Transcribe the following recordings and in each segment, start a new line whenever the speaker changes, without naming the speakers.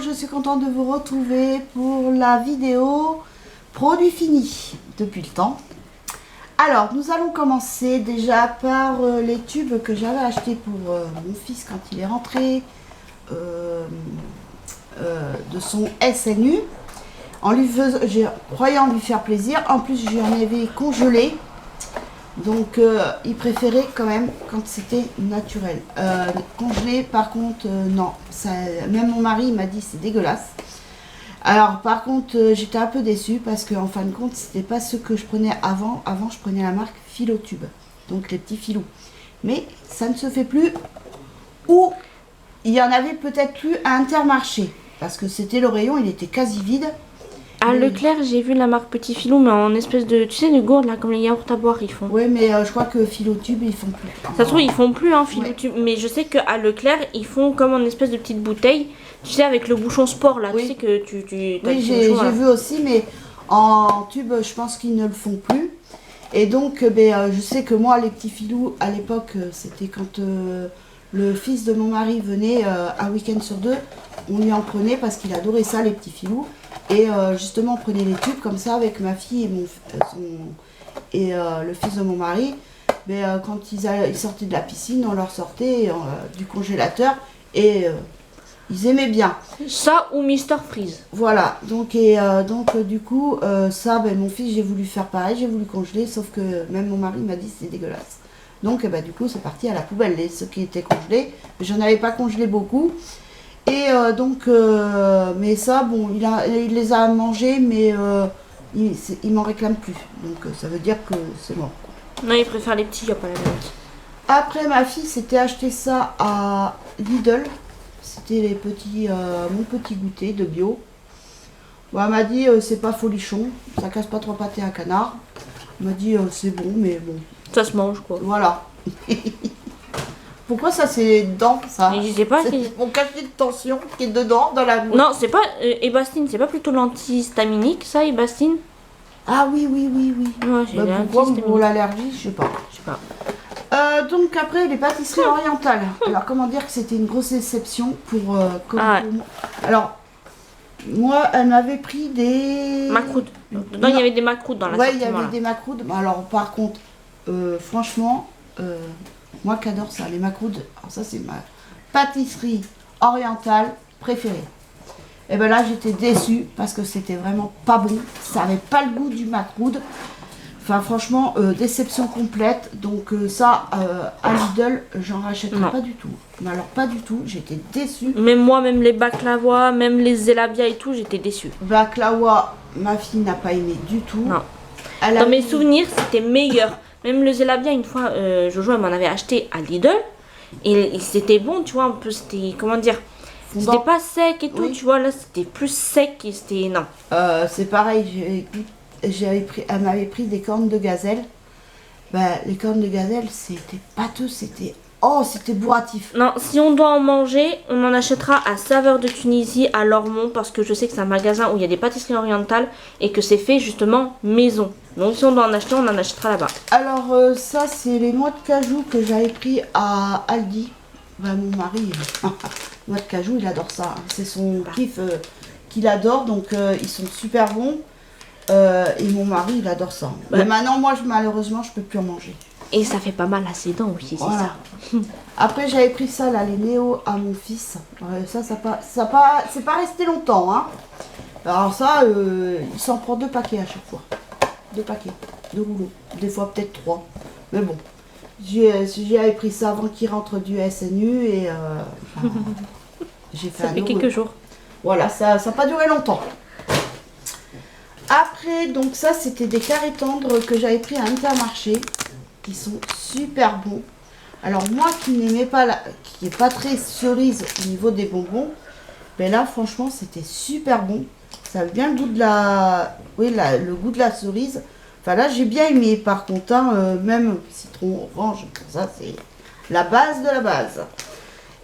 je suis contente de vous retrouver pour la vidéo produit fini depuis le temps. Alors, nous allons commencer déjà par les tubes que j'avais achetés pour mon fils quand il est rentré de son SNU. Croyant lui faire plaisir, en plus j'en avais congelé. Donc il préférait quand même quand c'était naturel. Congelé par contre non, même mon mari m'a dit c'est dégueulasse. Alors par contre j'étais un peu déçue parce qu'en fin de compte c'était pas ce que je prenais avant. Avant je prenais la marque Philotube, donc les petits filous. Mais ça ne se fait plus, ou il y en avait peut-être plus à Intermarché parce que c'était le rayon, il était quasi vide.
À Leclerc, j'ai vu la marque Petit Filou, mais en espèce de, tu sais, de gourde, là, comme les yaourts à boire, ils font.
Oui, mais je crois que Philotube, ils font plus.
Ça se trouve, ils font plus, hein, Philotube. Ouais. Mais je sais qu'à Leclerc, ils font comme en espèce de petite bouteille, tu sais, avec le bouchon sport, là. Oui. Tu sais que tu
oui, j'ai vu aussi, mais en tube, je pense qu'ils ne le font plus. Et donc, je sais que moi, les petits filous, à l'époque, c'était quand le fils de mon mari venait un week-end sur deux, on lui en prenait parce qu'il adorait ça, les petits filous. Et justement, on prenait les tubes comme ça avec ma fille et le fils de mon mari. Mais quand ils sortaient de la piscine, on leur sortait du congélateur et ils aimaient bien.
Ça ou Mister Freeze.
Voilà, donc du coup, ça, mon fils, j'ai voulu faire pareil, j'ai voulu congeler, sauf que même mon mari m'a dit c'est dégueulasse. Donc du coup, c'est parti à la poubelle, ceux qui étaient congelés. J'en avais pas congelé beaucoup. Et mais ça, bon, il les a mangés, mais il m'en réclame plus. Donc ça veut dire que c'est mort.
Non, il préfère les petits, il n'y a pas la limite.
Après, ma fille s'était acheté ça à Lidl. C'était les petits, mon petit goûter de bio. Bon, elle m'a dit, c'est pas folichon, ça casse pas trop pâté un canard. Elle m'a dit, c'est bon, mais bon.
Ça se mange, quoi.
Voilà. Pourquoi ça c'est dedans ça?
Je sais pas.
C'est mon cachet de tension qui est dedans dans la bouche.
Non, c'est pas Ebastine, c'est pas plutôt l'antihistaminique ça, Ebastine?
Ah oui.
Ouais, j'ai
pourquoi pour l'allergie, je sais pas. Donc après les pâtisseries orientales. Alors comment dire que c'était une grosse déception pour moi. Alors moi elle m'avait pris des
macroutes. Non, il y avait des macroutes dans la
ouais, il y avait des macroutes. Alors par contre franchement moi qui adore ça, les macroudes, alors ça c'est ma pâtisserie orientale préférée. Et ben là j'étais déçue parce que c'était vraiment pas bon, ça avait pas le goût du macroude. Enfin franchement, déception complète. Donc ça, à Lidl, j'en rachèterai pas du tout. Mais alors pas du tout, j'étais déçue.
Même moi, même les baklava, même les zelabia et tout, j'étais déçue.
Baklawa, ma fille n'a pas aimé du tout.
Non. Dans mes souvenirs, c'était meilleur. Même le zelabia, une fois, Jojo, elle m'en avait acheté à Lidl. Et c'était bon, tu vois, un peu, c'était, comment dire, c'était pas sec et tout, tu vois, là, c'était plus sec et c'était, non.
C'est pareil, elle m'avait pris des cornes de gazelle. Les cornes de gazelle, c'était pâteux, c'était bourratif.
Non, si on doit en manger, on en achètera à Saveur de Tunisie à Lormont parce que je sais que c'est un magasin où il y a des pâtisseries orientales et que c'est fait justement maison. Donc si on doit en acheter, on en achètera là-bas.
Alors ça, c'est les noix de cajou que j'avais pris à Aldi. Mon mari, noix de cajou, il adore ça. C'est son kiff qu'il adore, donc ils sont super bons. Et mon mari, il adore ça. Mais maintenant, moi, malheureusement, je peux plus en manger.
Et ça fait pas mal à ses dents aussi, c'est ça.
Après, j'avais pris ça, là, les Néo à mon fils. C'est pas resté longtemps, hein. Alors ça, il s'en prend 2 paquets à chaque fois. 2 paquets, 2 rouleaux. Des fois, peut-être 3. Mais bon, j'avais pris ça avant qu'il rentre du SNU et j'ai fait
ça fait quelques jours.
Voilà, ça n'a pas duré longtemps. Après, donc ça, c'était des carrés tendres que j'avais pris à Intermarché, qui sont super bons. Alors moi qui n'aimais pas, qui n'est pas très cerise au niveau des bonbons, là franchement c'était super bon. Ça avait bien le goût de le goût de la cerise. Enfin là j'ai bien aimé par contre, hein, même citron orange, ça c'est la base de la base.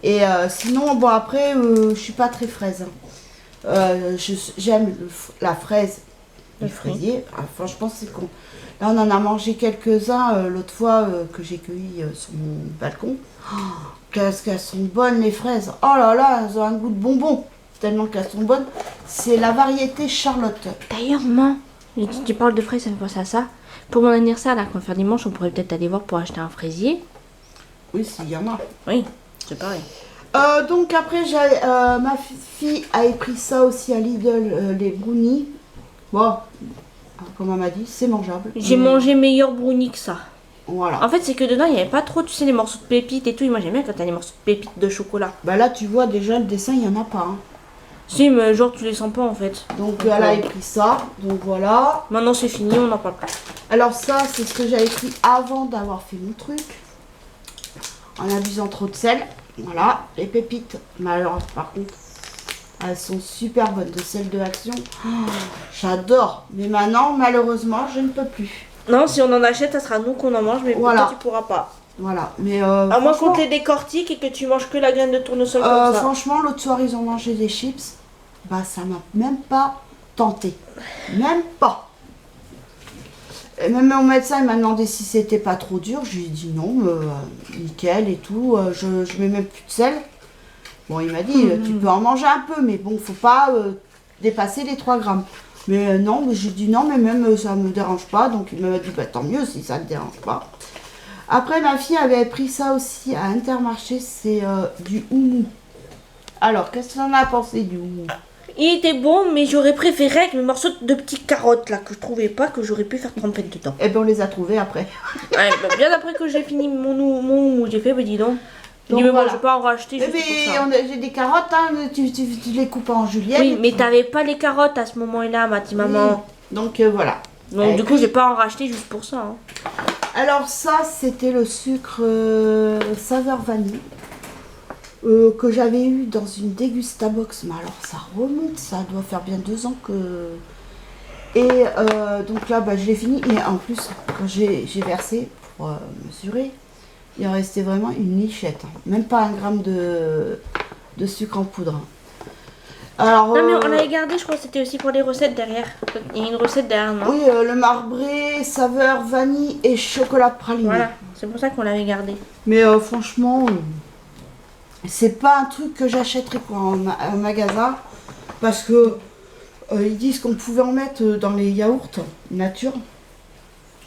Et sinon, bon après, je suis pas très fraise. J'aime la fraise. Du fraisier. Enfin, je pense que c'est con. Là, on en a mangé quelques-uns l'autre fois que j'ai cueilli sur mon balcon. Qu'est-ce qu'elles sont bonnes les fraises. Oh là là, elles ont un goût de bonbon. tellement qu'elles sont bonnes. C'est la variété Charlotte.
D'ailleurs, maman, tu parles de fraises, ça me fait penser à ça. Pour mon anniversaire, là, quand on va faire dimanche, on pourrait peut-être aller voir pour acheter un fraisier.
Oui, s'il y en a.
Oui, c'est pareil.
Donc après, ma fille a pris ça aussi à Lidl, les brownies. Bon, comme elle m'a dit, c'est mangeable.
J'ai mangé meilleur brownie que ça.
Voilà.
En fait, c'est que dedans, il n'y avait pas trop, tu sais, les morceaux de pépites et tout. Et moi, j'aime bien quand t'as les morceaux de pépites de chocolat.
Bah là, tu vois déjà le dessin, il n'y en a pas. Hein.
Si, mais genre, tu les sens pas en fait.
Donc elle a pris ça. Donc voilà.
Maintenant, c'est fini, on n'en parle plus.
Alors ça, c'est ce que j'avais pris avant d'avoir fait mon truc. En abusant trop de sel. Voilà, les pépites. Mais alors, par contre, elles sont super bonnes de sel de Action. Oh, j'adore. Mais maintenant, malheureusement, je ne peux plus.
Non, si on en achète, ça sera nous qu'on en mange, mais
voilà.
toi, tu pourras pas.
Voilà, mais
à moins qu'on te les décortique et que tu manges que la graine de tournesol comme ça.
Franchement, l'autre soir, ils ont mangé des chips. Bah, ça m'a même pas tenté. Même pas. Et même mon médecin, il m'a demandé si c'était pas trop dur. Je lui ai dit non, nickel et tout. Je mets même plus de sel. Bon, il m'a dit, tu peux en manger un peu, mais bon, faut pas dépasser les 3 grammes. Mais non, j'ai dit non, mais même ça me dérange pas. Donc il m'a dit, bah tant mieux si ça ne te dérange pas. Après, ma fille avait pris ça aussi à Intermarché, c'est du houmou. Alors, qu'est-ce que tu en as pensé du houmou?
Il était bon, mais j'aurais préféré avec mes morceaux de petites carottes là, que je trouvais pas, que j'aurais pu faire tremper dedans.
Eh ben, on les a trouvés après.
Ouais, bah, bien après que j'ai fini mon houmou, j'ai fait, bah dis donc.
Donc,
mais
voilà.
moi, je vais pas en racheter juste pour ça.
J'ai des carottes, hein, tu les coupes en julienne.
Oui, mais t'avais pas les carottes à ce moment-là, ma petite maman.
Oui. Donc voilà.
Donc du coup, je vais pas en racheter juste pour ça. Hein.
Alors ça, c'était le sucre saveur vanille que j'avais eu dans une dégustabox. Mais alors ça remonte, ça doit faire bien 2 ans que... Et donc là, bah, je l'ai fini. Et en plus, quand j'ai versé pour mesurer, il en restait vraiment une lichette. Hein. Même pas 1 gramme de sucre en poudre. Alors,
non mais on l'avait gardé, je crois que c'était aussi pour les recettes derrière. Il y a une recette derrière, non?
Oui, le marbré, saveur vanille et chocolat praliné.
Voilà, c'est pour ça qu'on l'avait gardé.
Mais franchement, c'est pas un truc que j'achèterais quoi en magasin. Parce que ils disent qu'on pouvait en mettre dans les yaourts nature.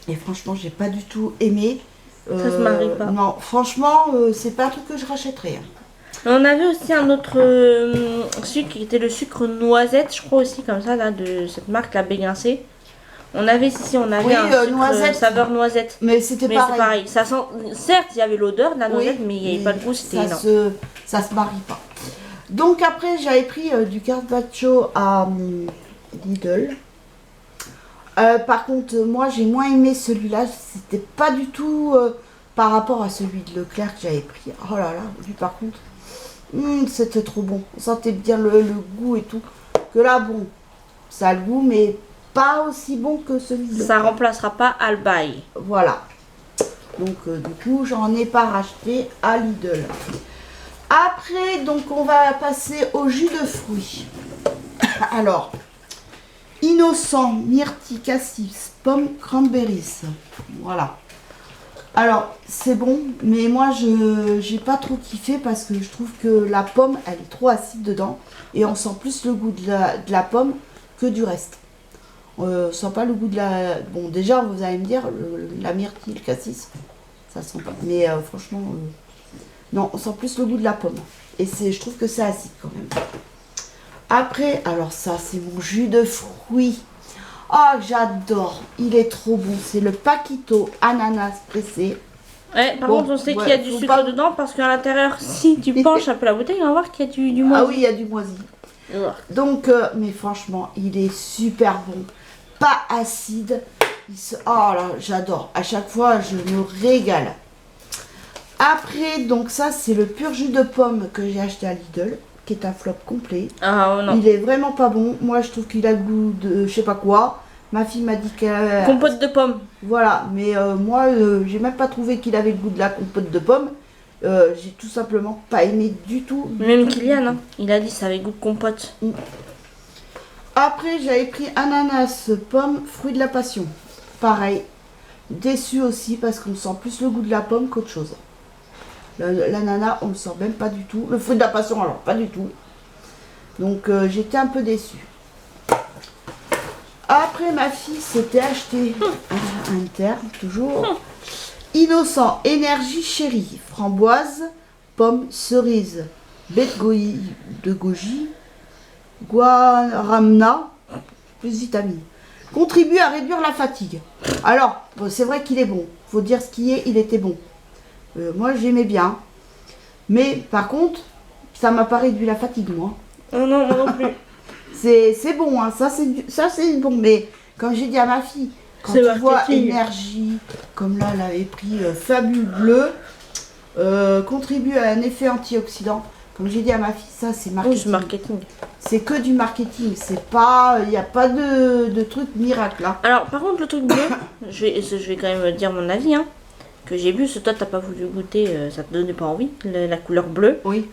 Et franchement, j'ai pas du tout aimé.
Ça se marie pas.
Non, franchement, c'est pas un truc que je rachèterais. Hein.
On avait aussi un autre sucre qui était le sucre noisette, je crois aussi comme ça, là, de cette marque, la Béguincé. On avait ici, on avait un sucre
noisette.
Saveur noisette.
Mais c'était pareil.
Ça sent, certes, il y avait l'odeur de la noisette, mais il n'y avait pas le goût, c'était énorme.
Ça se marie pas. Donc après, j'avais pris du carpaccio à Lidl. Par contre, moi, j'ai moins aimé celui-là. C'était pas du tout par rapport à celui de Leclerc que j'avais pris. Oh là là, lui par contre. C'était trop bon. On sentait bien le goût et tout. Que là, bon, ça a le goût, mais pas aussi bon que celui de...
Ça remplacera pas Albaï.
Voilà. Donc, du coup, j'en ai pas racheté à Lidl. Après, donc, on va passer au jus de fruits. Alors, innocent, myrtille, cassis, pomme, cranberries. Voilà. Alors, c'est bon, mais moi, j'ai pas trop kiffé parce que je trouve que la pomme, elle est trop acide dedans. Et on sent plus le goût de la pomme que du reste. On sent pas le goût de la... Bon, déjà, vous allez me dire, la myrtille, le cassis, ça sent pas. Mais franchement, non, on sent plus le goût de la pomme. Et je trouve que c'est acide quand même. Après, alors ça, c'est mon jus de fruits. Ah, j'adore. Il est trop bon. C'est le Paquito ananas pressé.
Ouais, par contre, on sait qu'il y a du sucre dedans parce qu'à l'intérieur, si tu penches un peu la bouteille, on va voir qu'il y a du moisi.
Ah oui, il y a du moisi. Donc, mais franchement, il est super bon. Pas acide. Oh là, j'adore. À chaque fois, je me régale. Après, donc ça, c'est le pur jus de pomme que j'ai acheté à Lidl, qui est un flop complet.
Ah non.
Il est vraiment pas bon. Moi, je trouve qu'il a le goût de je sais pas quoi. Ma fille m'a dit qu'elle...
Compote de pommes.
Voilà, mais moi, j'ai même pas trouvé qu'il avait le goût de la compote de pomme. J'ai tout simplement pas aimé du tout.
Même Kylian, hein, il a dit ça avait goût de compote.
Après, j'avais pris ananas, pomme, fruit de la passion. Pareil, déçu aussi parce qu'on sent plus le goût de la pomme qu'autre chose. L'ananas, on le sent même pas du tout. Le fruit de la passion, alors pas du tout. Donc j'étais un peu déçue. Après, ma fille s'était acheté un terme, toujours. Innocent, énergie chérie, framboise, pomme, cerise, bête de goji, guaramna, plus vitamines. Contribue à réduire la fatigue. Alors, bon, c'est vrai qu'il est bon. Faut dire ce qui est, il était bon. Moi, j'aimais bien. Mais par contre, ça m'a pas réduit la fatigue, moi.
Oh non, moi non plus.
C'est bon, hein. Ça c'est bon. Mais comme j'ai dit à ma fille, quand tu vois énergie, comme là, elle avait pris Fabule Bleu, contribue à un effet antioxydant. Comme j'ai dit à ma fille, ça c'est marketing.
Oui, c'est marketing.
C'est que du marketing. C'est pas, il n'y a pas de truc miracle là.
Alors, par contre, le truc bleu, je vais quand même dire mon avis, hein. Que j'ai bu, ce toi t'as pas voulu goûter, ça te donnait pas envie, la couleur bleue.
Oui.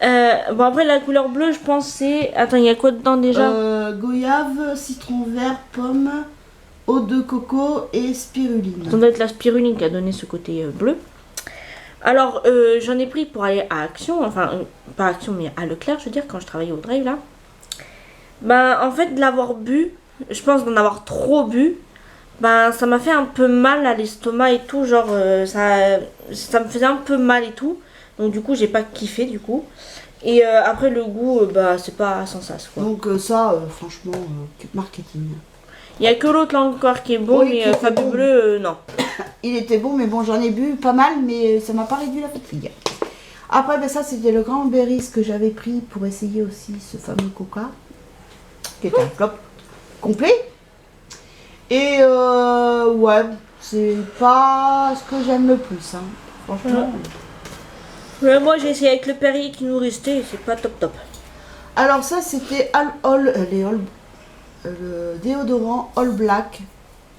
Bon après la couleur bleue je pense c'est... Attends, il y a quoi dedans déjà?
Goyave, citron vert, pomme, eau de coco et spiruline.
Ça doit être la spiruline qui a donné ce côté bleu. Alors j'en ai pris pour aller à Action, enfin pas à Action mais à Leclerc je veux dire, quand je travaillais au Drive là. Ben en fait de l'avoir bu, je pense d'en avoir trop bu, ben ça m'a fait un peu mal à l'estomac et tout, genre ça me faisait un peu mal et tout. Donc du coup j'ai pas kiffé du coup. Et après le goût, bah c'est pas sans sas quoi.
Donc ça, franchement, marketing.
Il y a que l'autre là encore qui est bon,
Oui,
mais Fabule
bon.
Bleu, non.
Il était bon, mais bon, j'en ai bu pas mal, mais ça m'a pas réduit la fatigue. Après, ben, ça c'était le grand berries que j'avais pris pour essayer aussi ce fameux coca, qui était un flop complet. Et ouais, c'est pas ce que j'aime le plus, hein. Franchement.
Ouais, moi j'ai essayé avec le Perrier qui nous restait, c'est pas top top.
Alors ça c'était le déodorant All Black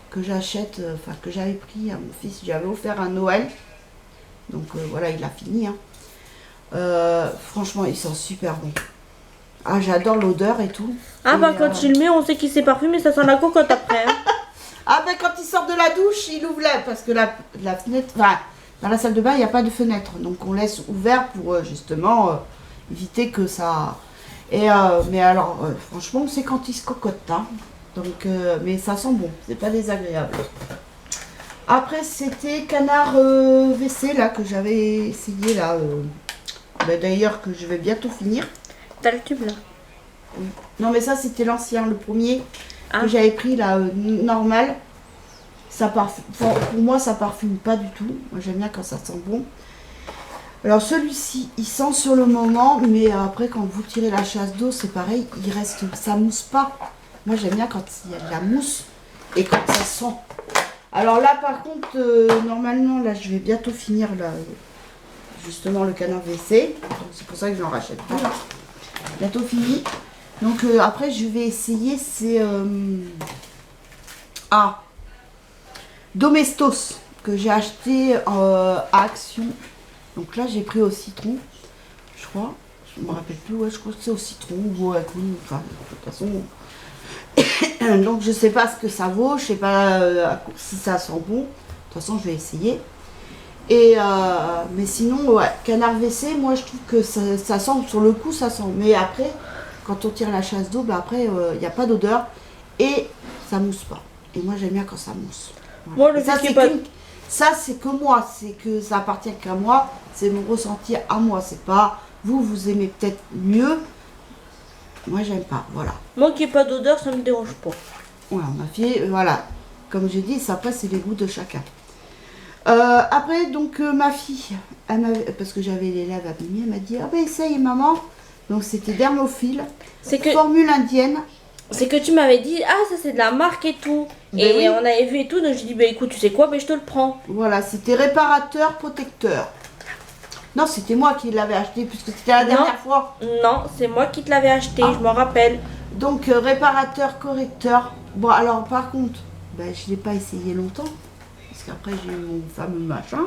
que j'achète, enfin que j'avais pris à mon fils, j'avais offert à Noël. Donc voilà, il a fini. Hein. Franchement, il sent super bon. Ah, j'adore l'odeur et tout.
Ah
et,
bah quand tu le mets, on sait qu'il s'est parfumé, ça sent la cocotte après. Hein.
Ah ben quand il sort de la douche, il ouvre parce que la fenêtre, enfin, dans la salle de bain, il n'y a pas de fenêtre. Donc on laisse ouvert pour justement éviter que ça... Et mais alors, franchement, c'est quand il se cocotte. Hein. Donc, mais ça sent bon, c'est pas désagréable. Après, c'était canard WC là que j'avais essayé là. Ben, d'ailleurs, que je vais bientôt finir.
T'as le tube là?
Oui. Non, mais ça, c'était l'ancien, le premier
Ah.
que j'avais pris là, normal. Ça pour moi, ça parfume pas du tout. Moi, j'aime bien quand ça sent bon. Alors celui-ci, il sent sur le moment, mais après quand vous tirez la chasse d'eau, c'est pareil, il reste, ça mousse pas. Moi j'aime bien quand il y a de la mousse et quand ça sent. Alors là par contre, normalement là je vais bientôt finir là, justement le canard WC. Donc c'est pour ça que je n'en rachète plus. Là. Bientôt fini. Donc après je vais essayer c'est Domestos que j'ai acheté à Action. Donc là, j'ai pris au citron, je crois. Je me rappelle plus, ouais, je crois que c'est au citron ou à clou. Enfin, de toute façon. Donc je sais pas ce que ça vaut, je sais pas si ça sent bon. De toute façon, je vais essayer. Et mais sinon, ouais, canard WC, moi je trouve que ça sent, sur le coup, ça sent. Mais après, quand on tire la chasse d'eau, bah après, il n'y a pas d'odeur et ça mousse pas. Et moi, j'aime bien quand ça mousse. Voilà.
Moi,
Ça, c'est que moi, c'est que ça appartient qu'à moi, c'est mon ressenti à moi, c'est pas vous aimez peut-être mieux, moi j'aime pas, voilà.
Moi qui n'ai pas d'odeur, ça me dérange pas.
Voilà, ma fille, voilà, comme j'ai dit, ça après c'est les goûts de chacun. Après, donc ma fille, parce que j'avais les lèvres abîmées, elle m'a dit, ah ben essaye maman, donc c'était Dermophile, formule indienne.
C'est que tu m'avais dit, ah ça c'est de la marque et tout.
Ben
et
oui.
on avait vu et tout, donc je dis, bah écoute, tu sais quoi, bah je te le prends.
Voilà, c'était réparateur, protecteur. Non, c'était moi qui l'avais acheté, puisque c'était la dernière fois.
Non, c'est moi qui te l'avais acheté, je m'en rappelle.
Donc, réparateur, correcteur. Bon, alors par contre, ben, je ne l'ai pas essayé longtemps, parce qu'après j'ai eu mon fameux machin.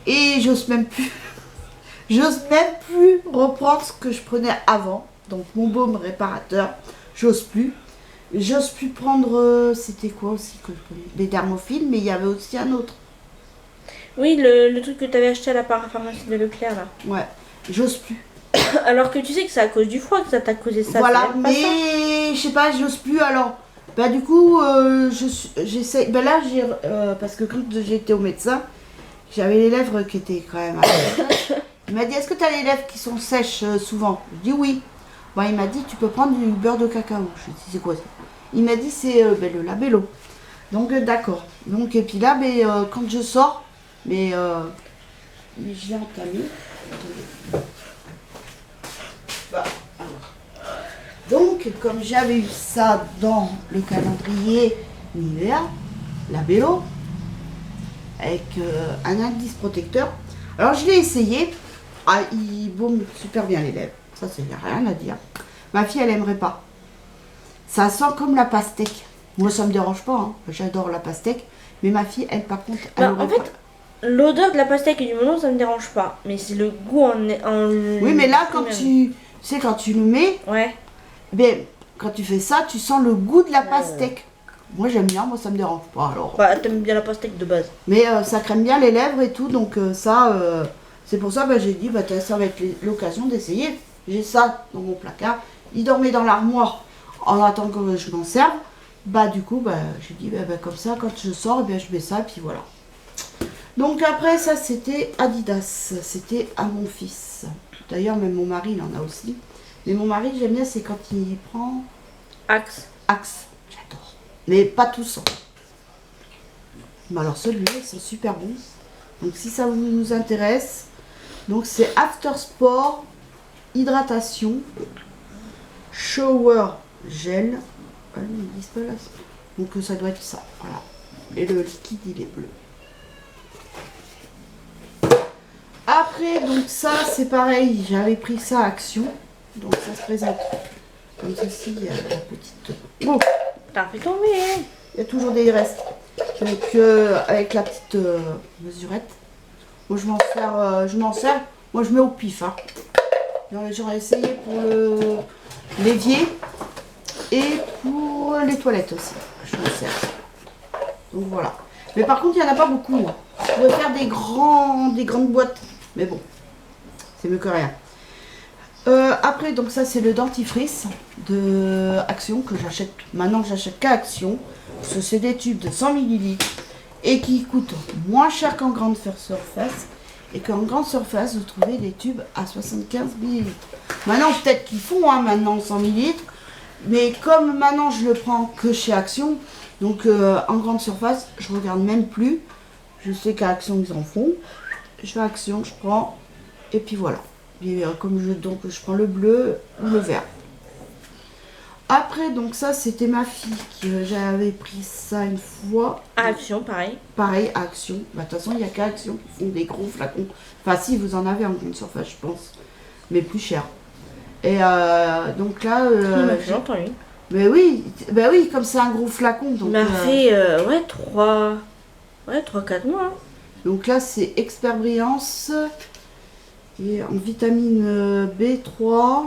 Et j'ose même plus. J'ose même plus reprendre ce que je prenais avant. Donc, mon baume réparateur, j'ose plus. J'ose plus prendre, c'était quoi aussi que je prenais? Les dermophiles, mais il y avait aussi un autre.
Oui, le truc que tu avais acheté à la parapharmacie de Leclerc là.
Ouais, j'ose plus.
Alors que tu sais que c'est à cause du froid que ça t'a causé ça.
Voilà,
c'est même pas ça.
mais je sais pas, j'ose plus alors. Bah du coup, j'essaie. Bah là, parce que quand j'étais au médecin, j'avais les lèvres qui étaient quand même assez sèches. Il m'a dit, est-ce que tu as les lèvres qui sont sèches souvent? Je dis oui. Bon, il m'a dit, tu peux prendre du beurre de cacao. Je lui ai dit, c'est quoi ça? Il m'a dit, c'est le labello. Donc d'accord. Donc et puis là, quand je sors, mais je l'ai entamé. Attendez. Bah, alors. Donc, comme j'avais eu ça dans le calendrier Nivea, labello, avec un indice protecteur, alors je l'ai essayé. Ah, il baume super bien les lèvres. Ça, c'est rien à dire. Ma fille, elle aimerait pas. Ça sent comme la pastèque. Moi, ça me dérange pas. Hein. J'adore la pastèque. Mais ma fille, elle, par contre, elle
Bah,
aurait
en fait, l'odeur de la pastèque et du melon, ça me dérange pas. Mais c'est le goût en
Oui, mais là, quand
lui-même.
tu sais, quand tu le mets,
Ouais.
quand tu fais ça, tu sens le goût de la pastèque. Moi, j'aime bien. Moi, ça me dérange pas. Alors.
Bah, t'aimes bien la pastèque de base.
Mais ça crème bien les lèvres et tout. Donc, c'est pour ça que j'ai dit, ça va être l'occasion d'essayer. J'ai ça dans mon placard. Il dormait dans l'armoire en attendant que je m'en serve. Bah du coup, j'ai dit, comme ça, quand je sors, je mets ça, et puis voilà. Donc après, ça, c'était Adidas. C'était à mon fils. D'ailleurs, même mon mari, il en a aussi. Mais mon mari, j'aime bien, c'est quand il prend
Axe.
Axe. J'adore. Mais pas tous. Hein. Mais alors, celui-là, ils sont super bons. Donc si ça vous intéresse, donc c'est After Sport, hydratation, shower gel. Ah, ils disent pas là. Donc ça doit être ça. Voilà. Et le liquide, il est bleu. Après, donc ça, c'est pareil. J'avais pris ça à Action. Donc ça se présente comme ceci. Il y a la petite. Bon,
T'as fait tomber, hein.
il y a toujours des restes. Donc avec la petite mesurette. Moi je m'en sers. Moi je mets au pif. Hein. J'aurais essayé pour l'évier et pour les toilettes aussi. Je m'en sers. Donc voilà. Mais par contre il n'y en a pas beaucoup. Hein. Je pourrais faire des grandes boîtes. Mais bon, c'est mieux que rien. Après donc ça c'est le dentifrice de Action que j'achète. Maintenant j'achète qu'à Action. C'est des tubes de 100 ml et qui coûtent moins cher qu'en grande surface. Et qu'en grande surface, vous trouvez des tubes à 75 ml. Maintenant, peut-être qu'ils font maintenant 100 ml. Mais comme maintenant, je le prends que chez Action, donc en grande surface, je regarde même plus. Je sais qu'à Action, ils en font. Je vais à Action, je prends. Et puis voilà. Et, donc, je prends le bleu ou le vert. Après, donc ça, c'était ma fille qui j'avais pris ça une fois.
À Action, pareil.
Pareil, à Action. Bah, de toute façon, il n'y a qu'à Action qui font des gros flacons. Enfin, si, vous en avez en grande surface, je pense. Mais plus cher. Et donc là...
j'ai entendu.
Mais oui, bah oui, comme c'est un gros flacon. Donc,
Il m'a fait, 3-4 mois. Hein.
Donc là, c'est Expert Brillance. Et en vitamine B3.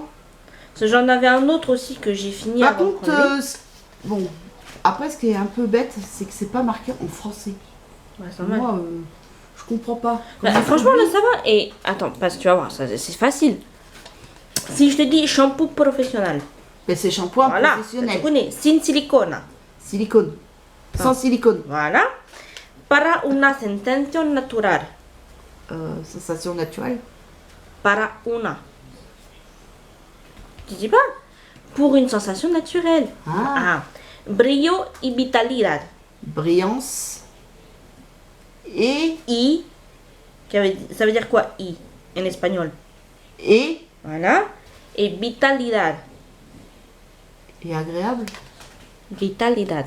J'en avais un autre aussi que j'ai fini
Par
avant de
contre,
prendre.
bon, après, ce qui est un peu bête, c'est que c'est pas marqué en français.
Ouais, c'est normal.
Moi, je comprends pas.
Bah, franchement, là, ça va. Et attends, parce que tu vas voir, c'est facile. Si je te dis shampoo professionnel,
Mais c'est shampoing
voilà,
professionnel.
tu connais, sin silicone.
Silicone. Sans silicone.
Voilà. Para una sensación natural.
Sensation naturelle.
Para una. Tu dis pas? Pour une sensation naturelle.
Ah.
Brillo y vitalidad.
Brillance. Et.
Y. Ça veut dire quoi, y, en espagnol?
Et.
Voilà. Et vitalidad.
Et agréable.
Vitalidad.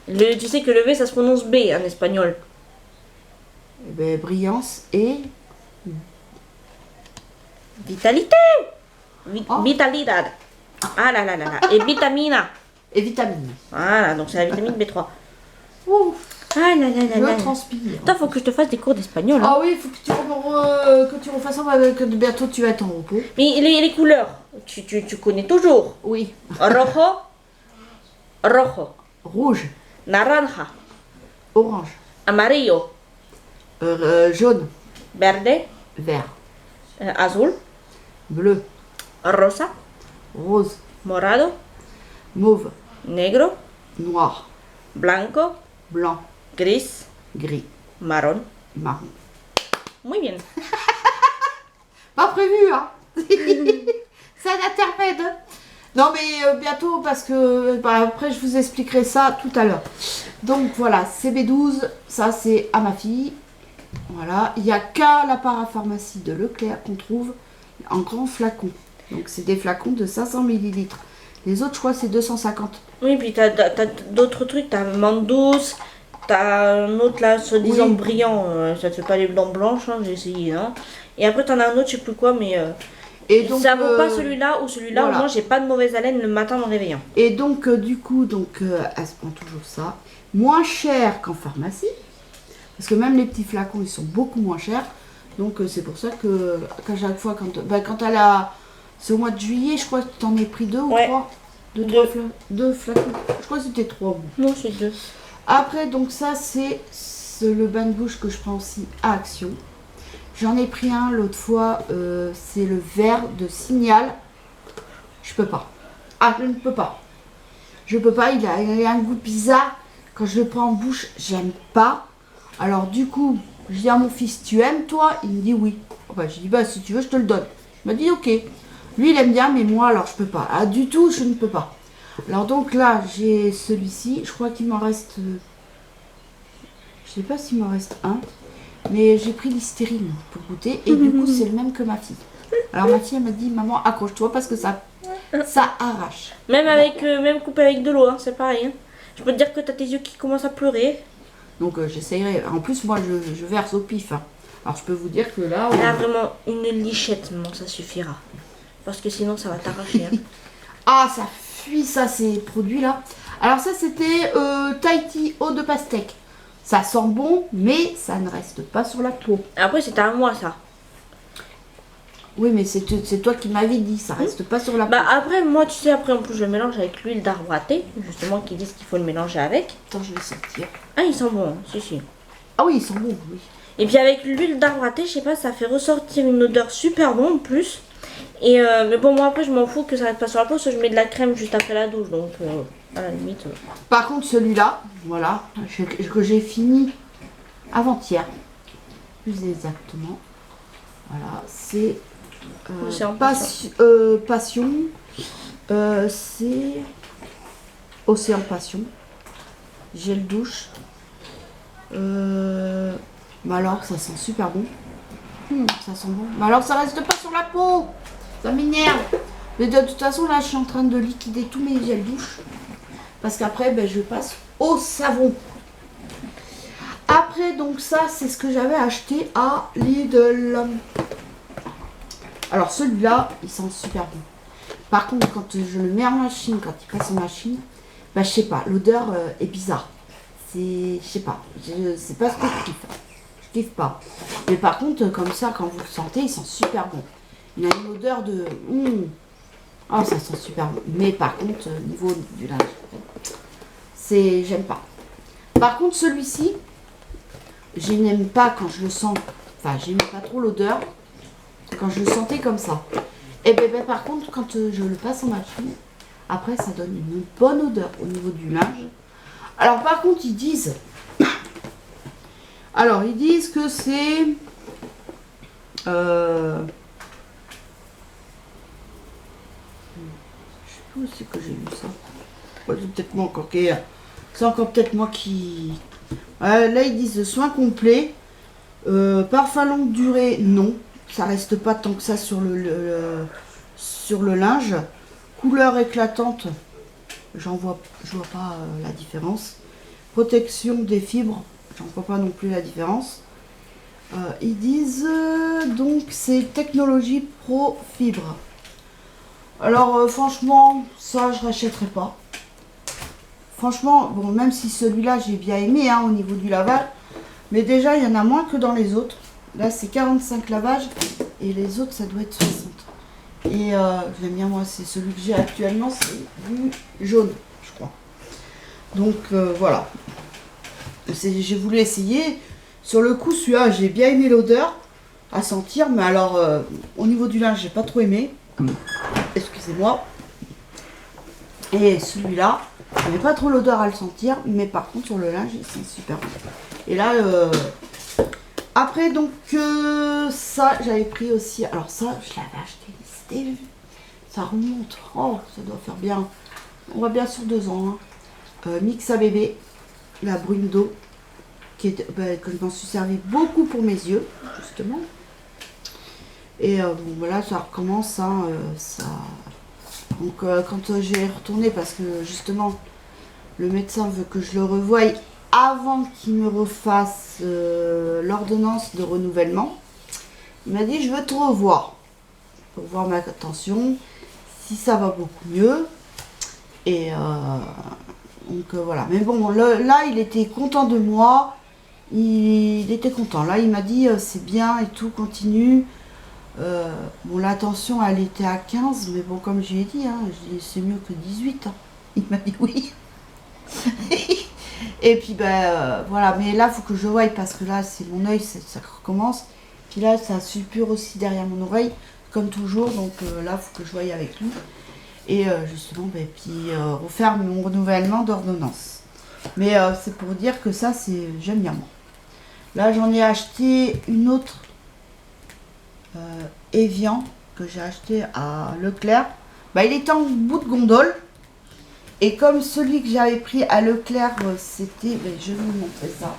Tu sais que le V, ça se prononce B en espagnol.
Eh ben, brillance et.
Vitalité.
Oh.
Vitalidad. Ah là là là là. Et vitamina.
Et vitamine.
Voilà, donc c'est la vitamine B3.
Ouf.
Ah là là là là.
Je transpire.
Attends, faut que je te fasse des cours d'espagnol. Hein.
Ah oui, il faut que tu refasses ça, que bientôt tu vas être en repos.
Mais les couleurs, tu connais toujours.
Oui.
Rojo. Rojo.
Rouge.
Naranja.
Orange.
Amarillo.
Jaune.
Verde.
Vert.
Azul.
bleu,
rosa,
rose,
morado,
mauve,
negro,
noir,
blanco,
blanc,
gris,
gris,
marron.
marron.
Muy bien.
Pas prévu, hein. C'est un intermède. Non, mais bientôt, parce que après, je vous expliquerai ça tout à l'heure. Donc voilà, CB12, ça c'est à ma fille. Voilà, il n'y a qu'à la parapharmacie de Leclerc qu'on trouve en grand flacon. Donc c'est des flacons de 500 millilitres. Les autres, je crois, c'est 250.
Oui, puis t'as d'autres trucs. T'as menthe douce. T'as un autre là, soi-disant
Oui.
brillant. Ça te fait pas les blancs blanches, hein, j'ai essayé. Hein. Et après, t'en as un autre, je sais plus quoi, mais
Et donc,
ça vaut pas celui-là ou celui-là.
voilà.
Au moins, j'ai pas de mauvaise haleine le matin en me réveillant.
Et donc, du coup, elle se prend toujours ça. Moins cher qu'en pharmacie. Parce que même les petits flacons, ils sont beaucoup moins chers. Donc, c'est pour ça que qu'à chaque fois, quand elle a... C'est au mois de juillet, je crois que tu en as pris 2 ou 3. Deux flacons. Je crois que c'était 3. Bon.
Non, c'est 2.
Après, donc ça, c'est le bain de bouche que je prends aussi à Action. J'en ai pris un l'autre fois. C'est le vert de Signal. Je peux pas. Ah, je ne peux pas. Je peux pas, il a un goût bizarre. Quand je le prends en bouche, j'aime pas. Alors du coup, je dis à mon fils, tu aimes toi? Il me dit oui. Enfin, je dis, bah si tu veux, je te le donne. Il m'a dit ok. Lui, il aime bien, mais moi, alors je peux pas. Ah, du tout, je ne peux pas. Alors donc là, j'ai celui-ci. Je crois qu'il m'en reste... je sais pas s'il m'en reste un. Mais j'ai pris l'hystérine pour goûter. Et du coup, c'est le même que ma fille. Alors ma fille, elle m'a dit, maman, accroche-toi parce que ça arrache.
Même avec, même coupé avec de l'eau, hein, c'est pareil. Hein. Je peux te dire que t'as tes yeux qui commencent à pleurer.
Donc j'essayerai. En plus, moi, je verse au pif. Hein. Alors je peux vous dire que là...
Là, vraiment, une lichette, non, ça suffira. Parce que sinon, ça va t'arracher. Hein.
Ah, ça fuit, ça, ces produits-là. Alors ça, c'était Tahiti eau de pastèque. Ça sent bon, mais ça ne reste pas sur la peau.
Après, c'était à moi, ça.
Oui, mais c'est toi qui m'avais dit, ça reste pas sur la peau.
Bah après, moi, tu sais, après, en plus, je le mélange avec l'huile d'arbre à thé. Justement, qui disent qu'il faut le mélanger avec.
Attends, je vais sortir.
Ah, il sent bon, hein. Si, si.
Ah oui, ils sont bons, oui.
Et puis avec l'huile d'arbre à thé, je sais pas, ça fait ressortir une odeur super bonne en plus. Et mais bon, moi après, je m'en fous que ça reste pas sur la peau, parce que je mets de la crème juste après la douche, donc à la limite.
Par contre, celui-là, voilà, que j'ai fini avant-hier, plus exactement. Voilà, c'est
Océan
Passion. C'est Océan Passion. Gel douche. Mais alors, ça sent super bon. Ça sent bon. Mais alors, ça reste pas sur la peau. Ça m'énerve. Mais de toute façon, là, je suis en train de liquider tous mes gels douche. Parce qu'après, ben, je passe au savon. Après, donc ça, c'est ce que j'avais acheté à Lidl. Alors, celui-là, il sent super bon. Par contre, quand je le mets en machine, quand il passe en machine, ben, je sais pas, l'odeur est bizarre. Je sais pas, c'est pas ce que je kiffe. Je kiffe pas. Mais par contre, comme ça, quand vous le sentez, il sent super bon. Il a une odeur de... Oh, ça sent super bon. Mais par contre, au niveau du linge, j'aime pas. Par contre, celui-ci, je n'aime pas quand je le sens. Enfin, j'aime pas trop l'odeur quand je le sentais comme ça. Et ben, par contre, quand je le passe en machine, après, ça donne une bonne odeur au niveau du linge. Alors, par contre, ils disent... Alors, ils disent que c'est... Je sais plus où c'est que j'ai lu ça. Ouais, c'est peut-être moi encore qui... C'est encore peut-être moi qui... là, ils disent soins complets. Parfum longue durée, non. Ça reste pas tant que ça sur le linge. Couleur éclatante, je vois pas la différence. Protection des fibres, j'en vois pas non plus la différence. Ils disent donc c'est technologie pro fibre. Alors franchement, ça je rachèterai pas. Franchement, bon, même si celui-là j'ai bien aimé hein, au niveau du lavage, mais déjà il y en a moins que dans les autres. Là c'est 45 lavages et les autres ça doit être 60. Et j'aime bien moi, c'est celui que j'ai actuellement, c'est du jaune, je crois. Donc voilà. J'ai voulu essayer. Sur le coup, celui-là, j'ai bien aimé l'odeur. à sentir. Mais alors, au niveau du linge, j'ai pas trop aimé. Excusez-moi. Et celui-là, j'avais pas trop l'odeur à le sentir. Mais par contre, sur le linge, il sent super bon. Et là, après, donc, ça, j'avais pris aussi. Alors, ça, je l'avais acheté. C'était. Ça remonte. Oh, ça doit faire bien. On va bien sur 2 ans. Hein. Mixa bébé, la brume d'eau. Que je m'en suis servi beaucoup pour mes yeux, justement. Et bon, voilà, ça recommence. Hein, ça... Donc, quand j'ai retourné, parce que justement, le médecin veut que je le revoie avant qu'il me refasse l'ordonnance de renouvellement. Il m'a dit, je veux te revoir pour voir ma tension, si ça va beaucoup mieux. Et donc voilà. Mais bon, là, il était content de moi. Il était content. Là, il m'a dit, c'est bien et tout, continue. Bon, la tension, elle était à 15, mais bon, comme je lui ai dit, hein, c'est mieux que 18. Hein. Il m'a dit oui. Et puis, voilà. Mais là, il faut que je voie parce que là, c'est mon œil, ça recommence. Puis là, ça suppure aussi derrière mon oreille, comme toujours. Donc là, il faut que je voie avec lui. Et justement, puis refaire mon renouvellement d'ordonnance. Mais c'est pour dire que ça, j'aime bien moi. Là, j'en ai acheté une autre Evian que j'ai acheté à Leclerc. Il était en bout de gondole. Et comme celui que j'avais pris à Leclerc, c'était... je vais vous montrer ça.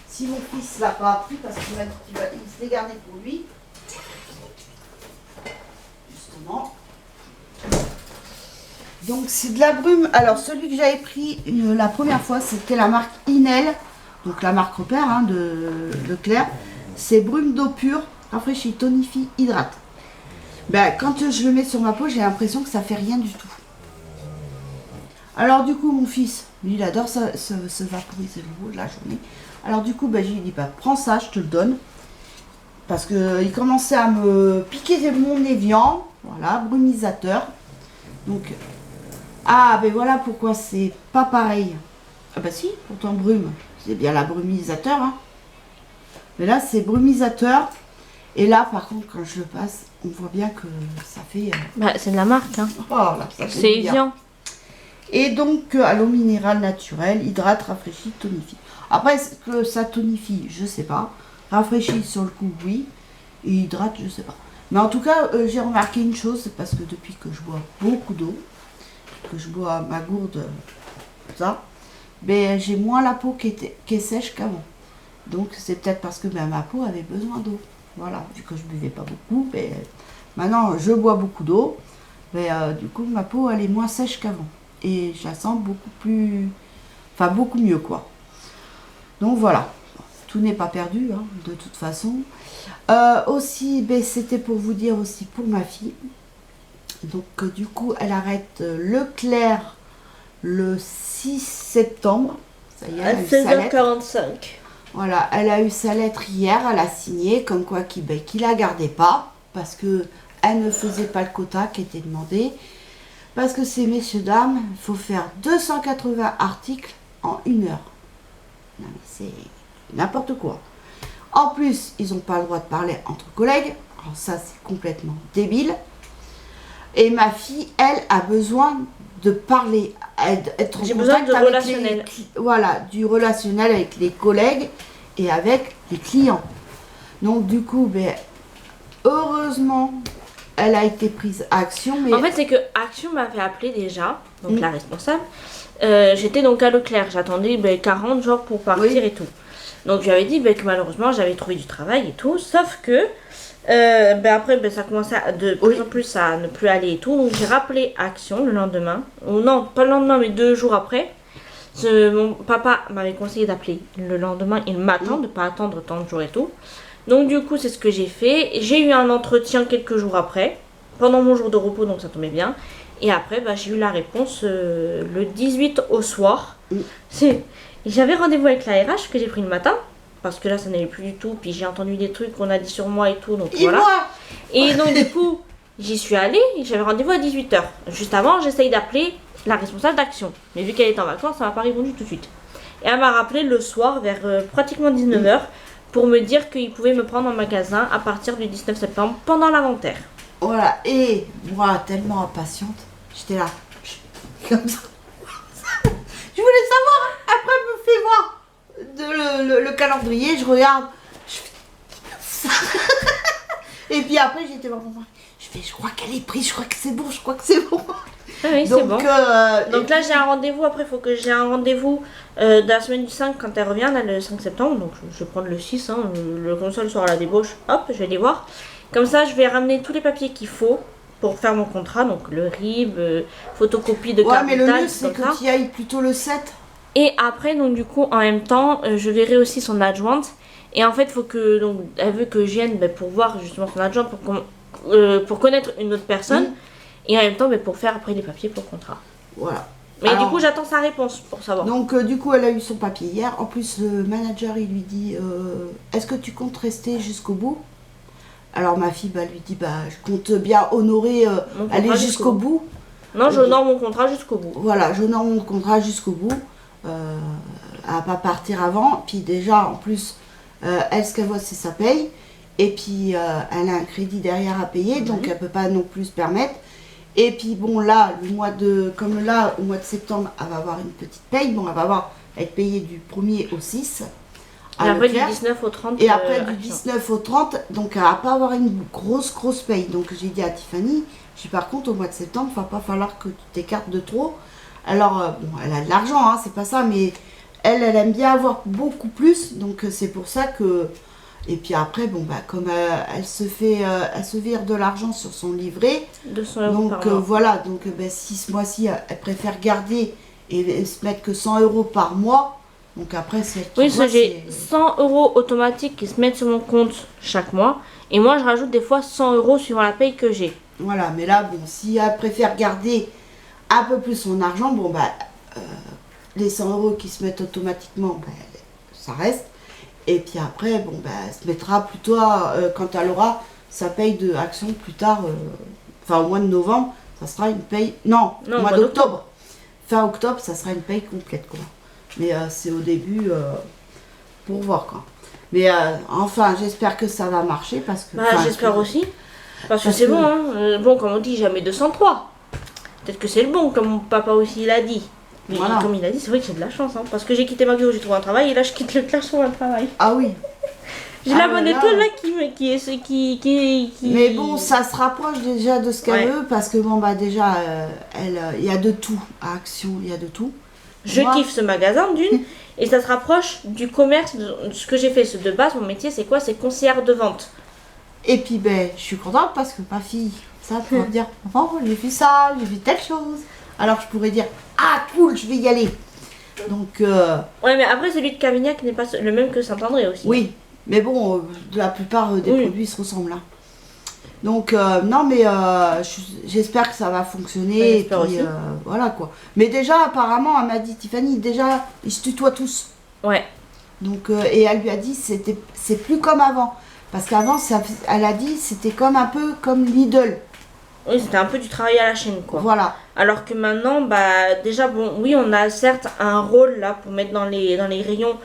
Si mon fils l'a pas pris, parce qu'il m'a dit qu'il se l'est gardé pour lui. Justement. Donc c'est de la brume. Alors celui que j'avais pris la première fois, c'était la marque Inel. Donc la marque repère hein, de Leclerc. C'est brume d'eau pure, rafraîchit, tonifie, hydrate. Quand je le mets sur ma peau, j'ai l'impression que ça fait rien du tout. Alors du coup mon fils, lui il adore se vaporiser le haut de la journée. Alors du coup je lui ai dit prends ça, je te le donne. Parce qu'il commençait à me piquer mon Evian. Voilà, brumisateur. Donc, voilà pourquoi c'est pas pareil. Ah si, pourtant brume, c'est bien la brumisateur. Hein. Mais là c'est brumisateur. Et là par contre quand je le passe, on voit bien que ça fait...
c'est de la marque. Hein.
Oh, là,
c'est Evian.
Et donc, à l'eau minérale naturelle, hydrate, rafraîchit, tonifie. Après, est-ce que ça tonifie? Je sais pas. Rafraîchit sur le coup, oui. Et hydrate, je sais pas. Mais en tout cas, j'ai remarqué une chose, c'est parce que depuis que je bois beaucoup d'eau, que je bois ma gourde, ça, j'ai moins la peau qui est sèche qu'avant. Donc, c'est peut-être parce que ma peau avait besoin d'eau. Voilà, vu que je buvais pas beaucoup, maintenant, je bois beaucoup d'eau. Du coup, ma peau, elle est moins sèche qu'avant. Et je la sens beaucoup mieux quoi. Donc voilà, tout n'est pas perdu hein, de toute façon. Aussi, c'était pour vous dire aussi pour ma fille. Donc du coup, elle arrête Leclerc le 6 septembre. Ça y est,
à 16h45.
Voilà, elle a eu sa lettre hier, elle a signé comme quoi qu'il la gardait pas parce que elle ne faisait pas le quota qui était demandé. Parce que ces messieurs dames, il faut faire 280 articles en 1 heure. Non mais c'est n'importe quoi. En plus, ils n'ont pas le droit de parler entre collègues. Alors ça, c'est complètement débile. Et ma fille, elle, a besoin de parler, être en
J'ai besoin
contact
de
avec
relationnel.
Voilà, du relationnel avec les collègues et avec les clients. Donc du coup, heureusement, elle a été prise à Action. Mais...
En fait, c'est que Action m'avait appelé déjà, donc la responsable. J'étais donc à Leclerc, j'attendais 40 jours pour partir et tout. Donc j'avais dit que malheureusement j'avais trouvé du travail et tout, sauf que après ça commençait de plus en plus à ne plus aller et tout. Donc j'ai rappelé Action le lendemain, ou non pas le lendemain mais 2 jours après. Mon papa m'avait conseillé d'appeler le lendemain et le matin, de ne pas attendre tant de jours et tout. Donc du coup c'est ce que j'ai fait. J'ai eu un entretien quelques jours après, pendant mon jour de repos, donc ça tombait bien. Et après j'ai eu la réponse le 18 au soir. J'avais rendez-vous avec la RH que j'ai pris le matin, parce que là ça n'allait plus du tout. Puis j'ai entendu des trucs qu'on a dit sur moi et tout, donc voilà. Et donc du coup j'y suis allée, j'avais rendez-vous à 18h. Juste avant j'essaye d'appeler la responsable d'Action. Mais vu qu'elle est en vacances, ça m'a pas répondu tout de suite. Et elle m'a rappelé le soir vers pratiquement 19h pour me dire qu'ils pouvaient me prendre en magasin à partir du 19 septembre pendant l'inventaire.
Voilà, et moi, tellement impatiente, j'étais là, comme ça. Je voulais savoir, après, elle me fait voir le calendrier, je regarde, je fais ça. Et puis après, j'étais voir mon mari, je crois qu'elle est prise, je crois que c'est bon,
Ah oui, c'est bon. Donc
puis,
là, j'ai un rendez-vous. Après, il faut que j'ai un rendez-vous de la semaine du 5 quand elle revient, là, le 5 septembre. Donc, je vais prendre le 6, hein, le console sera à la débauche. Hop, je vais les voir. Comme ça, je vais ramener tous les papiers qu'il faut pour faire mon contrat. Donc, le RIB, photocopie de carte
mais le
vitale,
mieux, c'est
comme
que
ça.
tu y ailles plutôt le 7.
Et après, donc, du coup, en même temps, je verrai aussi son adjointe. Et en fait, faut que, donc, elle veut que je vienne pour voir justement son adjointe pour connaître une autre personne. Et en même temps, pour faire après les papiers pour le contrat.
Voilà.
Mais
Alors,
du coup, j'attends sa réponse pour savoir.
Donc, du coup, elle a eu son papier hier. En plus, le manager, il lui dit est-ce que tu comptes rester jusqu'au bout? Alors, ma fille lui dit je compte bien honorer, aller jusqu'au bout.
Non, j'honore mon contrat jusqu'au bout.
Voilà, j'honore mon contrat jusqu'au bout. À pas partir avant. Puis, déjà, en plus, elle, ce qu'elle voit, c'est sa paye. Et puis, elle a un crédit derrière à payer. Donc, elle peut pas non plus se permettre. Et puis bon là, comme là, au mois de septembre, elle va avoir une petite paye. Bon, elle va être payée du 1er au 6.
Et après du 19 au 30.
Et après du 19 au 30, donc elle va pas avoir une grosse paye. Donc j'ai dit à Tiffany, par contre au mois de septembre, il va pas falloir que tu t'écartes de trop. Alors bon, elle a de l'argent, hein, c'est pas ça, mais elle aime bien avoir beaucoup plus. Donc c'est pour ça que... Et puis après, bon, comme elle se vire de l'argent sur son livret,
200 €
donc
par mois.
voilà, donc si ce mois-ci, elle préfère garder et se mettre que 100 € par mois, donc après, c'est...
Oui, parce que j'ai 100 € automatiques qui se mettent sur mon compte chaque mois, et moi, je rajoute des fois 100 € suivant la paye que j'ai.
Voilà, mais là, bon, si elle préfère garder un peu plus son argent, bon, les 100 € qui se mettent automatiquement, ça reste. Et puis après, bon, elle se mettra plutôt, quand elle aura sa paye de Action plus tard, au mois de novembre, ça sera une paye... Non, au mois d'octobre. Fin octobre, ça sera une paye complète, quoi. Mais c'est au début, pour voir, quoi. Mais enfin, j'espère que ça va marcher, parce que...
j'espère aussi. Parce que c'est bon, hein. Bon, comme on dit, jamais 203. Peut-être que c'est le bon, comme mon papa aussi l'a dit. Mais
voilà.
Comme il a dit, c'est vrai que j'ai de la chance, hein, parce que j'ai quitté McDo, j'ai trouvé un travail, et là je quitte le clash pour un travail.
Ah oui.
J'ai la bonne étoile là qui...
Mais bon, ça se rapproche déjà de ce qu'elle veut, parce que bon, déjà, il y a de tout à Action, il y a de tout.
Je kiffe ce magasin d'une, et ça se rapproche du commerce, de ce que j'ai fait. De base, mon métier, c'est quoi? C'est conseillère de vente.
Et puis, je suis contente, parce que ma fille, ça, tu vas me dire, oh, j'ai vu ça, j'ai vu telle chose. Alors je pourrais dire, ah cool, je vais y aller. Donc...
Ouais, mais après celui de Cavignac n'est pas le même que Saint-André aussi.
Oui, mais bon, la plupart des produits se ressemblent là. Donc non, mais j'espère que ça va fonctionner.
Ouais,
et puis voilà quoi. Mais déjà, apparemment, elle m'a dit, Tiffany, déjà, ils se tutoient tous.
Ouais.
Donc, et elle lui a dit, c'est plus comme avant. Parce qu'avant, elle a dit, c'était comme un peu comme Lidl.
Oui, c'était un peu du travail à la chaîne, quoi.
Voilà.
Alors que maintenant, déjà, bon, oui, on a certes un rôle là pour mettre dans les rayons.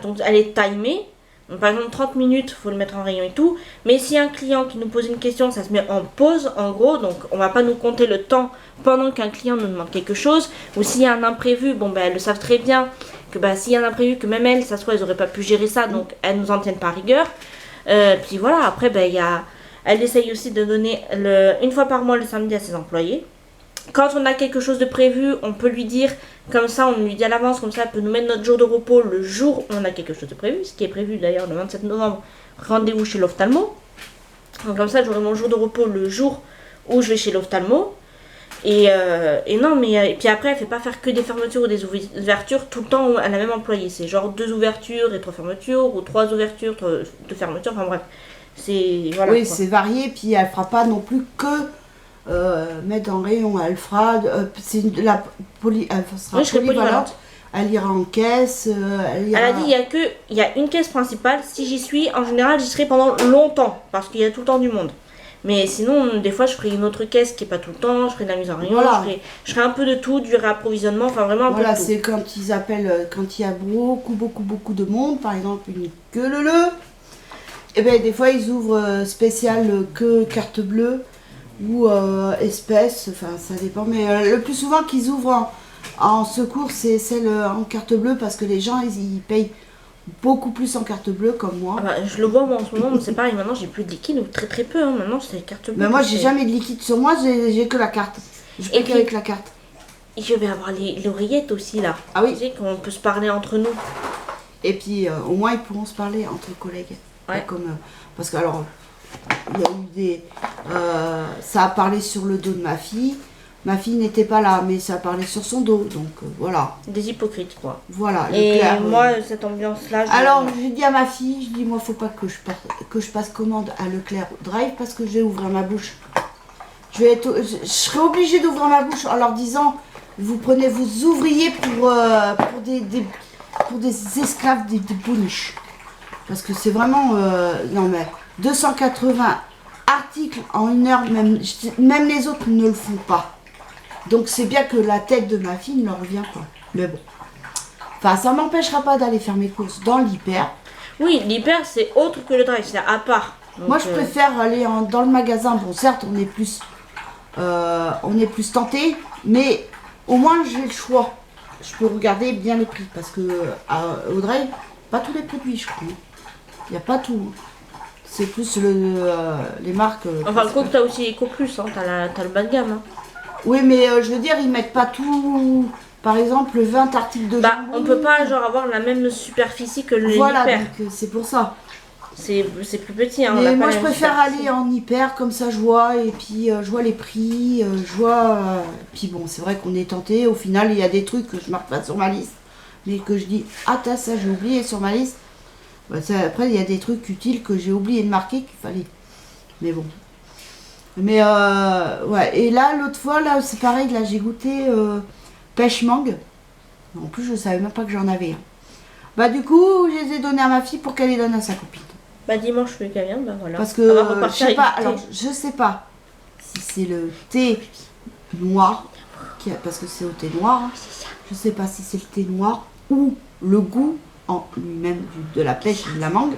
Donc, elle est timée. Donc, par exemple, 30 minutes, il faut le mettre en rayon et tout. Mais s'il y a un client qui nous pose une question, ça se met en pause, en gros. Donc, on va pas nous compter le temps pendant qu'un client nous demande quelque chose. Ou s'il y a un imprévu, bon, elles le savent très bien que s'il y a un imprévu, que même elles, ça se trouve, elles n'auraient pas pu gérer ça. Donc, elles nous en tiennent par rigueur. Puis voilà, après, il y a... Elle essaye aussi de donner une fois par mois le samedi à ses employés. Quand on a quelque chose de prévu, on peut lui dire, comme ça, on lui dit à l'avance, comme ça, elle peut nous mettre notre jour de repos le jour où on a quelque chose de prévu, ce qui est prévu d'ailleurs le 27 novembre, rendez-vous chez l'ophtalmo. Donc comme ça, j'aurai mon jour de repos le jour où je vais chez l'ophtalmo. Et puis après, elle fait pas faire que des fermetures ou des ouvertures tout le temps à la même employée. C'est genre 2 ouvertures et 3 fermetures, ou 3 ouvertures, 2 fermetures, enfin bref. Voilà,
oui, c'est varié, puis elle fera pas non plus que mettre en rayon. Elle fera, elle sera polyvalente. Elle ira en caisse. Elle a
dit il y a une caisse principale. Si j'y suis, en général, j'y serai pendant longtemps parce qu'il y a tout le temps du monde. Mais sinon, des fois, je ferai une autre caisse qui est pas tout le temps, je ferai de la mise en rayon,
Voilà.
je ferai un peu de tout, du réapprovisionnement, enfin vraiment un
Voilà,
peu de tout.
c'est quand ils appellent, quand il y a beaucoup de monde, par exemple une queue leu. Et bien des fois ils ouvrent spécial que carte bleue ou espèce, enfin ça dépend. Mais le plus souvent qu'ils ouvrent en secours, c'est celle en carte bleue parce que les gens ils payent beaucoup plus en carte bleue comme moi.
Ah bah, je le vois moi en ce moment, mais c'est pareil, maintenant j'ai plus de liquide, ou très peu, hein. Maintenant c'est carte bleue.
Mais moi j'ai jamais de liquide sur moi, j'ai que la carte. Je paye qu'avec la carte.
Et je vais avoir les oreillettes aussi là.
Ah oui.
Tu sais qu'on peut se parler entre nous.
Et puis au moins ils pourront se parler entre collègues.
Ouais.
Comme, parce que alors il y a eu des. Ça a parlé sur le dos de ma fille. Ma fille n'était pas là, mais ça a parlé sur son dos. Donc voilà.
Des hypocrites quoi.
Voilà.
Et
Leclerc,
moi, cette ambiance-là.
alors j'ai dit à ma fille, je dis moi faut pas que je passe commande à Leclerc Drive parce que je vais ouvrir ma bouche. Je serai obligée d'ouvrir ma bouche en leur disant vous prenez vos ouvriers pour des esclaves, des bouniches. Parce que c'est vraiment non mais 280 articles en 1 heure, même les autres ne le font pas. Donc c'est bien que la tête de ma fille ne leur revient pas. Mais bon. Enfin, ça m'empêchera pas d'aller faire mes courses dans l'hyper.
Oui, l'hyper c'est autre que le drive, c'est à part. Donc,
moi je préfère aller dans le magasin. Bon certes on est plus tenté, mais au moins j'ai le choix. Je peux regarder bien les prix parce que au drive, pas tous les produits je crois. Il n'y a pas tout. C'est plus les marques.
Enfin, le coup, t'as aussi Eco Plus, hein, t'as le bas de gamme. Hein.
Oui, mais je veux dire, ils mettent pas tout. Par exemple, 20 articles de
Bah,
jambon.
on peut pas genre avoir la même superficie que le
voilà,
hyper.
donc c'est pour ça.
C'est plus petit. Hein, on
mais
a pas
moi,
la
je
même
préfère
superficie.
aller en hyper, comme ça je vois, et puis je vois les prix, je vois. Puis bon, c'est vrai qu'on est tenté. Au final, il y a des trucs que je marque pas sur ma liste, mais que je dis, ah, ça, j'ai oublié sur ma liste. Bah, après, il y a des trucs utiles que j'ai oublié de marquer qu'il fallait. Mais bon. Mais ouais. Et là, l'autre fois, là, c'est pareil. Là, j'ai goûté pêche mangue. En plus, je savais même pas que j'en avais. Hein. Bah, du coup, je les ai donnés à ma fille pour qu'elle les donne à sa copine.
Bah, dimanche, le qu'elle vient, bah voilà.
Parce
On va
que je
repartir
sais pas.
avec du thé.
Alors, je sais pas si c'est le thé noir, parce que c'est au thé noir. Hein. Je sais pas si c'est le thé noir ou le goût en lui-même de la pêche et de la mangue.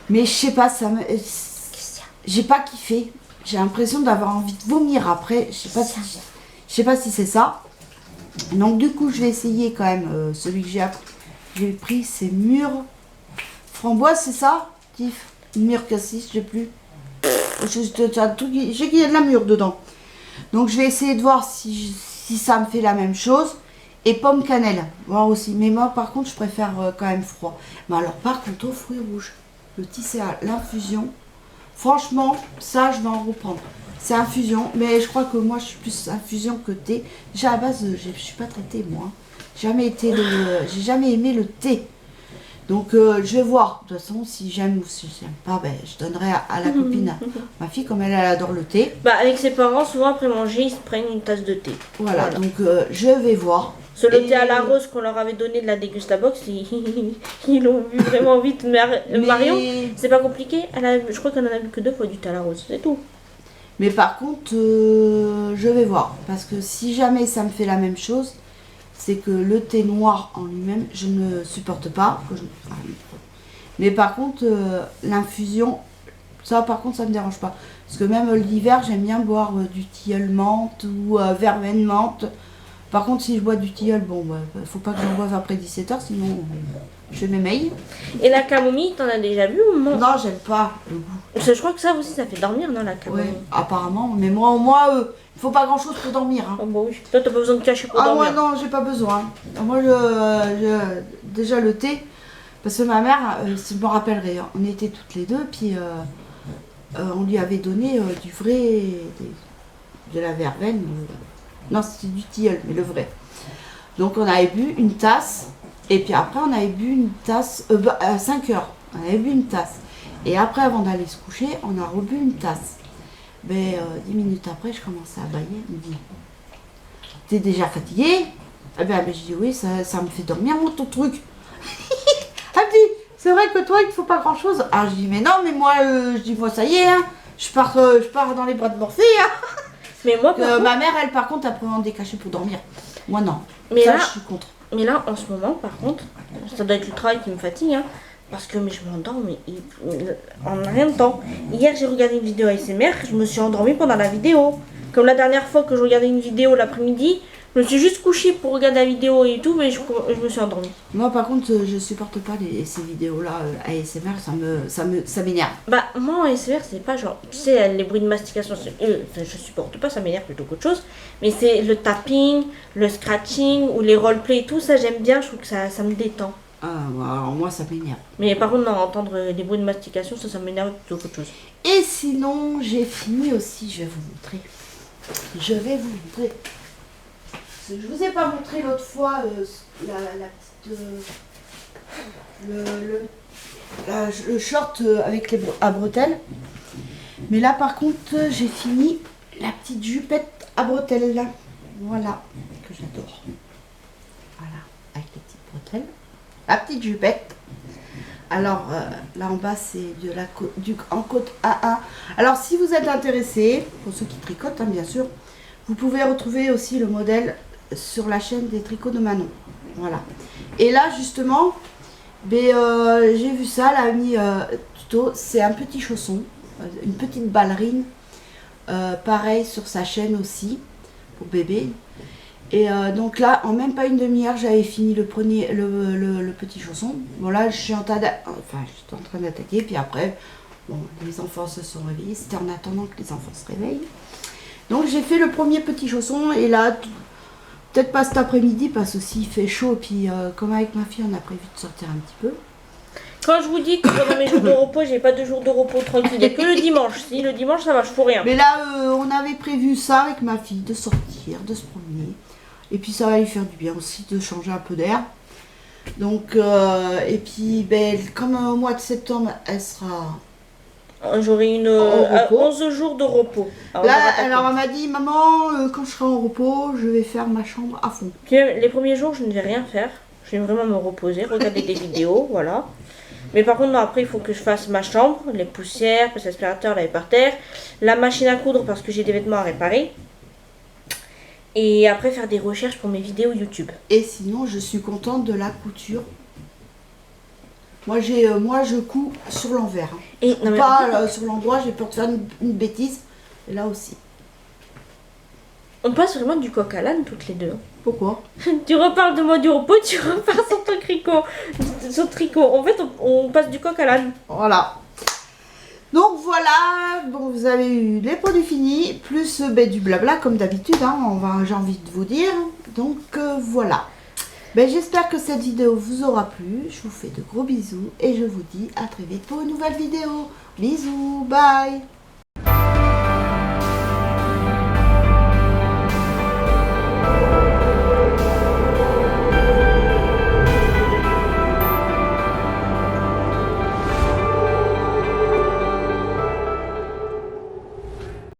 Mais je sais pas, ça me. J'ai pas kiffé. J'ai l'impression d'avoir envie de vomir après. Je sais pas si c'est ça. Donc du coup, je vais essayer quand même celui que j'ai pris, c'est mûr framboise, c'est ça, Tiff? Mûr cassis, je sais plus. Je sais qu'il y a de la mûre dedans. Donc je vais essayer de voir si ça me fait la même chose. Et pomme cannelle, voir aussi. Mais moi, par contre, je préfère quand même froid. Mais alors, par contre, aux fruits rouges, le tisséa, l'infusion, franchement, ça, je vais en reprendre. C'est infusion, mais je crois que moi, je suis plus infusion que thé. Déjà, à la base, je suis pas très thé, moi. J'ai jamais aimé le thé. Donc, je vais voir. De toute façon, si j'aime ou si j'aime pas, ben, je donnerai à la copine, ma fille, comme elle adore le thé.
Bah, avec ses parents, souvent après manger, ils se prennent une tasse de thé.
Voilà. Donc je vais voir.
Ce le thé à la rose qu'on leur avait donné de la Dégustabox, ils l'ont vu vraiment vite. Marion, c'est pas compliqué. Je crois qu'elle en a vu que 2 fois du thé à la rose, c'est tout.
Mais par contre, je vais voir. Parce que si jamais ça me fait la même chose, c'est que le thé noir en lui-même, je ne supporte pas. Mais par contre, l'infusion, ça par contre, ça me dérange pas. Parce que même l'hiver, j'aime bien boire du tilleul menthe ou verveine menthe. Par contre, si je bois du tilleul, bon, bah, faut pas que j'en boive après 17h, sinon je m'émeille.
Et la camomille, t'en as déjà vu ou non?
Non, j'aime pas le goût.
Parce que je crois que ça aussi, ça fait dormir, non, la camomille?
Ouais, apparemment. Mais moi, il faut pas grand-chose pour dormir. Hein.
Oh, bah oui. Toi, t'as pas besoin de cacher pour dormir.
Moi, non, j'ai pas besoin. Moi, déjà le thé, parce que ma mère, je me rappellerai, on était toutes les deux, puis on lui avait donné du vrai, de la verveine. Non, c'était du tilleul, mais le vrai. Donc, on avait bu une tasse, et puis après, on avait bu une tasse, à 5 heures, on avait bu une tasse. Et après, avant d'aller se coucher, on a rebu une tasse. Mais 10 minutes après, je commençais à bailler. Elle me dit, t'es déjà fatiguée? Eh ben, je dis, oui, ça me fait dormir, mon ton truc. Elle me dit, c'est vrai que toi, il ne faut pas grand-chose. Ah, je dis, mais non, mais moi, ça y est, hein. Je pars dans les bras de Morphée. Hein.
Mais moi,
Ma mère, elle, par contre, elle prend des cachets pour dormir. Moi, non.
Mais
ça,
là,
je suis contre.
Mais là, en ce moment, par contre, ça doit être le travail qui me fatigue, hein, parce que je m'endors, mais en rien de temps. Hier, j'ai regardé une vidéo ASMR, je me suis endormie pendant la vidéo. Comme la dernière fois que je regardais une vidéo l'après-midi, je me suis juste couchée pour regarder la vidéo et tout, mais je me suis endormie.
Moi, par contre, je supporte pas ces vidéos-là ASMR, ça m'énerve.
Bah, moi, en ASMR, c'est pas genre, tu sais, les bruits de mastication, je supporte pas, ça m'énerve plutôt qu'autre chose. Mais c'est le tapping, le scratching ou les roleplay et tout, ça j'aime bien, je trouve que ça me détend.
Ah, alors moi, ça m'énerve.
Mais par contre, non, entendre les bruits de mastication, ça m'énerve plutôt qu'autre chose.
Et sinon, j'ai fini aussi, je vais vous montrer. Je vais vous montrer. Je vous ai pas montré l'autre fois la petite le short avec les à bretelles. Mais là par contre j'ai fini la petite jupette à bretelles là. Voilà, que j'adore. Voilà, avec les petites bretelles. La petite jupette. Alors là en bas c'est de en côte A1. Alors si vous êtes intéressé, pour ceux qui tricotent hein, bien sûr, vous pouvez retrouver aussi le modèle sur la chaîne des tricots de Manon. Voilà. Et là justement, j'ai vu ça, elle a mis tuto, c'est un petit chausson, une petite ballerine, pareil sur sa chaîne aussi, pour bébé. Et donc là, en même pas une demi-heure, j'avais fini le petit chausson. Bon là, je suis en train d'attaquer, puis après, bon, les enfants se sont réveillés, c'était en attendant que les enfants se réveillent. Donc j'ai fait le premier petit chausson, et là, peut-être pas cet après-midi, parce que s'il fait chaud, et puis comme avec ma fille, on a prévu de sortir un petit peu.
Quand je vous dis que pendant mes jours de repos, j'ai pas de jours de repos tranquille, il n'y a que le dimanche. Si le dimanche, ça va, je fous rien.
Mais là, on avait prévu ça avec ma fille, de sortir, de se promener. Et puis ça va lui faire du bien aussi, de changer un peu d'air. Donc, et puis, comme au mois de septembre, elle sera...
J'aurai 11 jours de repos.
Alors, elle m'a dit, maman, quand je serai en repos, je vais faire ma chambre à fond.
Puis, les premiers jours, je ne vais rien faire. Je vais vraiment me reposer, regarder des vidéos, voilà. Mais par contre, non, après, il faut que je fasse ma chambre, les poussières, parce que l'aspirateur là est par terre, la machine à coudre parce que j'ai des vêtements à réparer. Et après, faire des recherches pour mes vidéos YouTube.
Et sinon, je suis contente de la couture. Moi, je couds sur l'envers. Hein.
Et
non, mais pas sur l'endroit, j'ai peur de faire une bêtise. Et là aussi.
On passe vraiment du coq à l'âne toutes les deux.
Pourquoi?
Tu reparles de moi du repos, tu repars sur ton tricot. Sur tricot. En fait, on passe du coq à l'âne.
Voilà. Donc voilà, bon, vous avez eu les produits finis, plus du blabla comme d'habitude, hein, j'ai envie de vous dire. Donc voilà. J'espère que cette vidéo vous aura plu. Je vous fais de gros bisous et je vous dis à très vite pour une nouvelle vidéo. Bisous, bye.